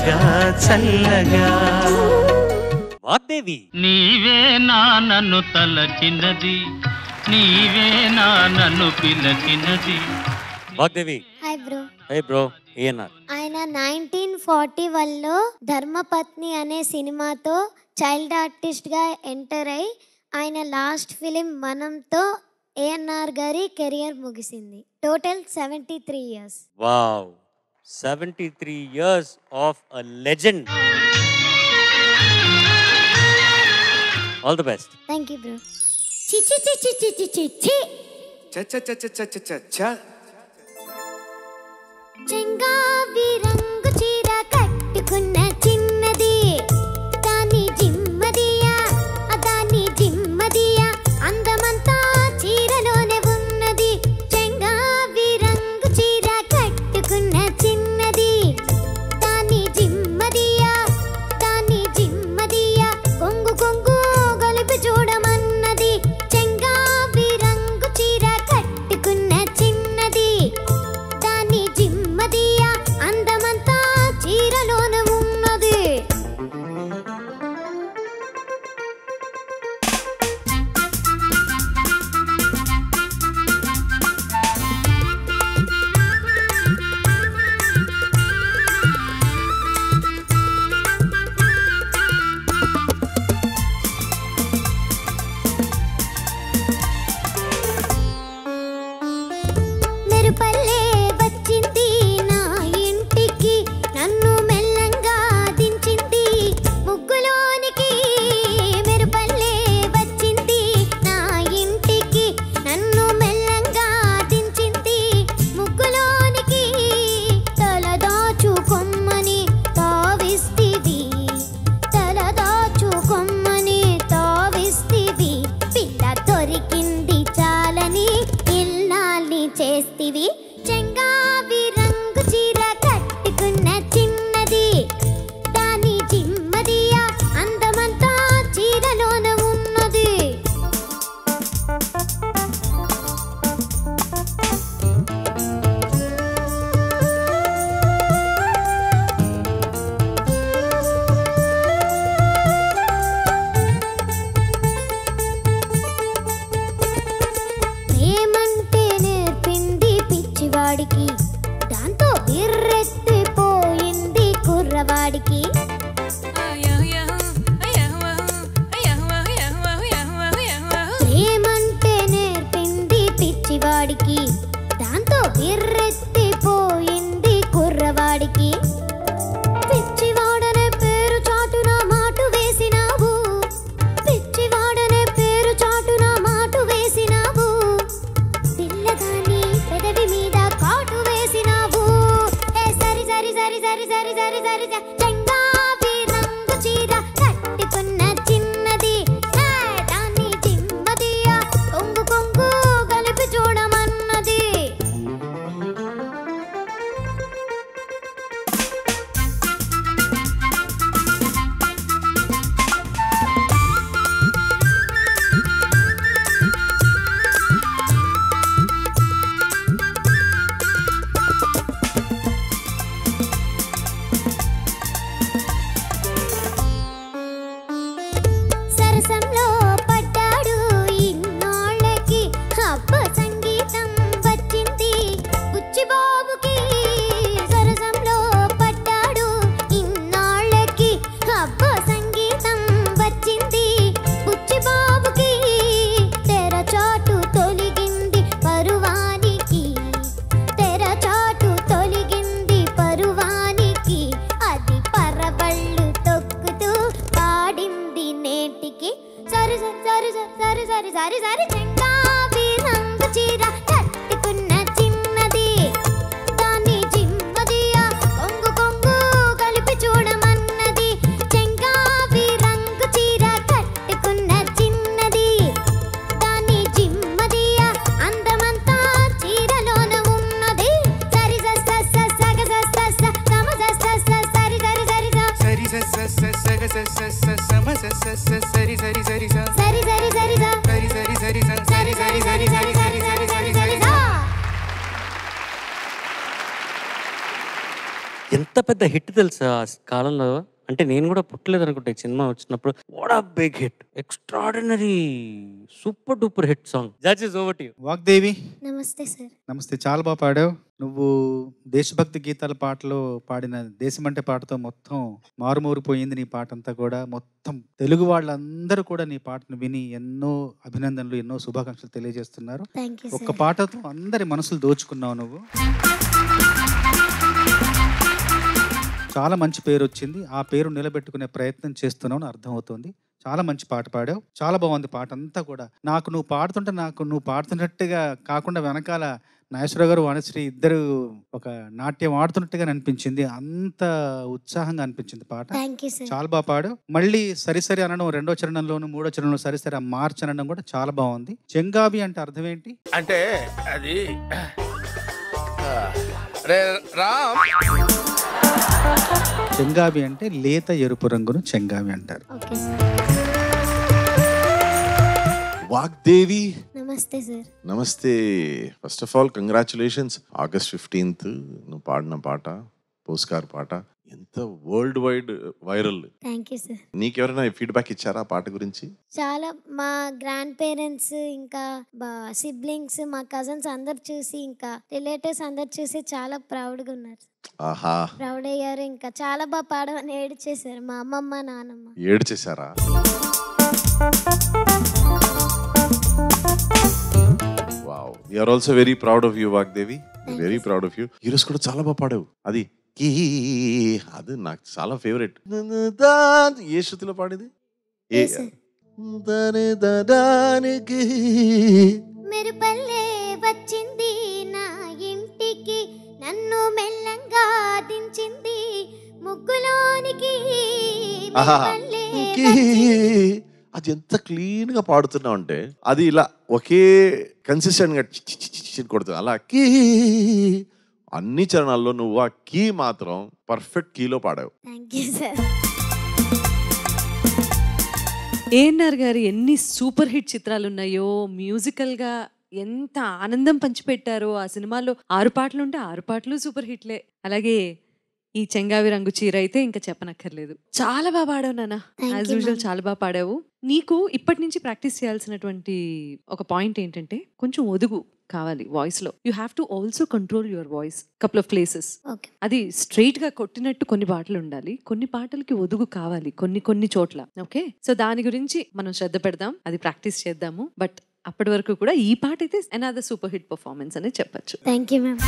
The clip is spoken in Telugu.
చల్లగా చల్లగా. వాగ్దేవి నీవే నా నన్ను తలచినది, నీవే నా నన్ను పిలచినది. Vagdevi. Hi bro. Hey bro. ANR ఆయన 1941లో ధర్మపత్ని అనే సినిమాతో చైల్డ్ ఆర్టిస్ట్గా ఎంటర్ అయి ఆయన లాస్ట్ ఫిలిం మనంతో ఏఎన్ఆర్ గారి కెరియర్ ముగిసింది. Total 73 years. Wow, 73 years of a legend. All the best. Thank you bro. చి చి చి చి చి చి చి చి చ చ చ చ చ చ చ. చెంగావి రంగు చీర కట్టుకున్న చిన్నది, దాని జిమ్మదియా దాని జిమ్మదియా, అందమంతా చీరలోనే ఉన్నది. చెంగావి రంగు చీర కట్టుకున్న చిన్నది, దాని జిమ్మదియా దాని జిమ్మదియా, కొంగు కొంగు గొలిపి చూడమన్నది. చెంగావి రంగు చీర కట్టుకున్న చిన్నది, దాని జిమ్మదియా అందమంతా చీరలోనే ఉన్నది. మెరుపల్లే వచ్చింది నా ఇంటికి, నన్ను మెల్లంగా దించింది ముగ్గులోనికి. మెరుపల్లే వచ్చింది నా ఇంటికి, నన్ను మెల్లంగా దించింది ముగ్గులోనికి. తలదాచుకొమ్మని తావిస్తివి, తలదాచుకొమ్మని తావిస్తివి, పిల్ల దొరికింది చాలని ఇల్లాల్ని చేస్తివి. చెంగావి రంగు చీర కట్టుకున్న చిన్నది, దాని జిమ్మదియా అందమంతా చీరలోన ఉన్నది. ప్రేమంటే నేర్పింది పిచ్చివాడికి, దాంతో బిర్రెత్తిపోయింది కుర్రవాడికి. ప్రేమంటే నేర్పింది పిచ్చివాడికి, దాంతో బిర్రెత్తిపోయింది కుర్రవాడికి. పిచ్చివాడనే పేరు చాటున మాటు వేసినావు, పిచ్చివాడనే పేరు చాటున మాటు వేసినావు, పిల్లగాని పెదవి మీద కాటు వేసినావు. ఏ సరి సరి సరి సరి సరి సరి సరి చెంగావి రంగు చీర కట్టుకున్న చిన్నది, దాని జిమ్మదియా కొంగు కొంగు కలిపి చూడమన్నది. సరసంలో పడ్డాడు ఇన్నాళ్ళకి, అబ్బ సంగీతం వచ్చింది బుచ్చిబాబుకి. సరసంలో పడ్డాడు ఇన్నాళ్ళకి, అబ్బ సంగీతం వచ్చింది బుచ్చిబాబుకి. తెరచాటు తొలగింది పరువానికి, తెరచాటు తొలగింది పరువానికి, అది పరవళ్ళు తొక్కుతూ పాడింది నేటికి. సరి సరి సరి సరి సరి సరి సరి చెంగావి రంగు చీర కట్టుకున్న చిన్నది, దాని జిమ్మదియా కొంగు కొంగు కలిపి చూడమన్నది. చెంగావి రంగు చీర కట్టుకున్న చిన్నది, దాని జిమ్మదియా అందమంతా చీరలోన ఉన్నది. సరి స స స సగ స స స సమ స స స సరి సరి సరి స సరి స స స సగ స స స సమ స స స సరి సరి సరి స సరి సరి సరి స సరి సరి సరి స సరి సరి సరి సరి సరి సరి సరి సరి స. ఎంత ఎంత పెద్ద హిట్ తెలుసా ఆ కాలంలో. అంటే నేను కూడా పుట్టలేదు అనుకుంటా ఈ సినిమా వచ్చినప్పుడు. What a big hit, extraordinary, super duper hit song. Judges over to you. Vagdevi నమస్తే సార్. నమస్తే. చాలా బాగా పాడావు. నువ్వు దేశభక్తి గీతాల పాటలో పాడిన దేశమంటే పాటతో మొత్తం మారుమూరిపోయింది నీ పాట అంతా కూడా. మొత్తం తెలుగు వాళ్ళందరూ కూడా నీ పాటను విని ఎన్నో అభినందనలు, ఎన్నో శుభాకాంక్షలు తెలియజేస్తున్నారు. థ్యాంక్ యూ ఒక్క సార్. పాటతో అందరి మనసులు దోచుకున్నావు నువ్వు. చాలా మంచి పేరు వచ్చింది. ఆ పేరు నిలబెట్టుకునే ప్రయత్నం చేస్తున్నావు అని అర్థమవుతుంది. చాలా మంచి పాట పాడావు. చాలా బాగుంది పాట అంతా కూడా. నువ్వు పాడుతున్నట్టుగా కాకుండా వెనకాల నాగేశ్వరరావు గారు, వాణిశ్రీ ఇద్దరు ఒక నాట్యం ఆడుతున్నట్టుగా అనిపించింది. అంత ఉత్సాహంగా అనిపించింది పాట. Thank you sir. చాలా బాగా పాడావు. మళ్ళీ సరిసరి అనడం, రెండో చరణంలోను మూడో చరణంలో సరిసరి మార్చి అనడం కూడా చాలా బాగుంది. చెంగావి అంటే అర్థం ఏంటి? అంటే అది రే రామ్, చెంగావి అంటే లేత ఎరుపు రంగును చెంగావి అంటారు. Okay sir. వాగ్దేవి నమస్తే సార్. నమస్తే. First of all congratulations. August 15th నువ్వు పాడిన పాట, పోస్కార్ పాట ఎంత world wide viral. Thank you sir. నీకెవరైనా ఫీడ్బ్యాక్ ఇచ్చారా ఆ పాట గురించి? చాలా మా గ్రాండ్ పేరెంట్స్, ఇంకా సిబ్లింగ్స్, మా కజిన్స్ అందరు చూసి, ఇంకా రిలేటివ్స్ అందరు చూసి చాలా ప్రౌడ్గా ఉన్నారు. ఆహా, ప్రౌడ్ అయ్యారు. ఇంకా చాలా బాగా పాడమని ఏడ్చేశారు మా అమ్మమ్మ, నాన్నమ్మ. ఏడ్చేశారా? Wow, we are also very proud of you Vagdevi. Very proud of you. ఈరోజు కూడా చాలా బాగా పాడావు. అది అది నాకు చాలా ఫేవరెట్. ఏ శృతిలో పాడేది? ఏ మీరు పల్లె వచ్చింది నా ఇంటికి, నన్ను మెల్లంగా దించింది ముగ్గులోనికి. అది ఎంత క్లీన్ గా పాడుతున్నావు అంటే అది ఇలా ఒకే కన్సిస్టెంట్ గా కొడుతుంది. అలా కీ అన్ని చరణాల్లో నువ్వు ఆ కీ మాత్రం పర్ఫెక్ట్ కీలో పాడావు. Thank you sir. ANR garu ఎన్ని సూపర్ హిట్ చిత్రాలు ఉన్నాయో, మ్యూజికల్ గా ఎంత ఆనందం పంచిపెట్టారో. ఆ సినిమాలో 6 పాటలు ఉంటే 6 పాటలు సూపర్ హిట్లే. అలాగే ఈ చెంగావి రంగు చీర అయితే ఇంకా చెప్పనక్కర్లేదు. చాలా బాగా పాడావు నాన్న, యాజ్ యూజువల్ చాలా బాగా పాడావు. నీకు ఇప్పటి నుంచి ప్రాక్టీస్ చేయాల్సినటువంటి ఒక పాయింట్ ఏంటంటే కొంచెం ఒదుగు కావాలి వాయిస్ లో. You have to also control your voice couple of places. అది స్ట్రైట్ గా కొట్టినట్టు కొన్ని పాటలు ఉండాలి, కొన్ని పాటలకి ఒదుగు కావాలి కొన్ని చోట్ల. ఓకే, సో దాని గురించి మనం శ్రద్ధ పెడదాం, అది ప్రాక్టీస్ చేద్దాము. బట్ అప్పటి వరకు కూడా ఈ పాట అయితే అనదర్ సూపర్ హిట్ పర్ఫార్మెన్స్ అని చెప్పచ్చు. Thank you ma'am.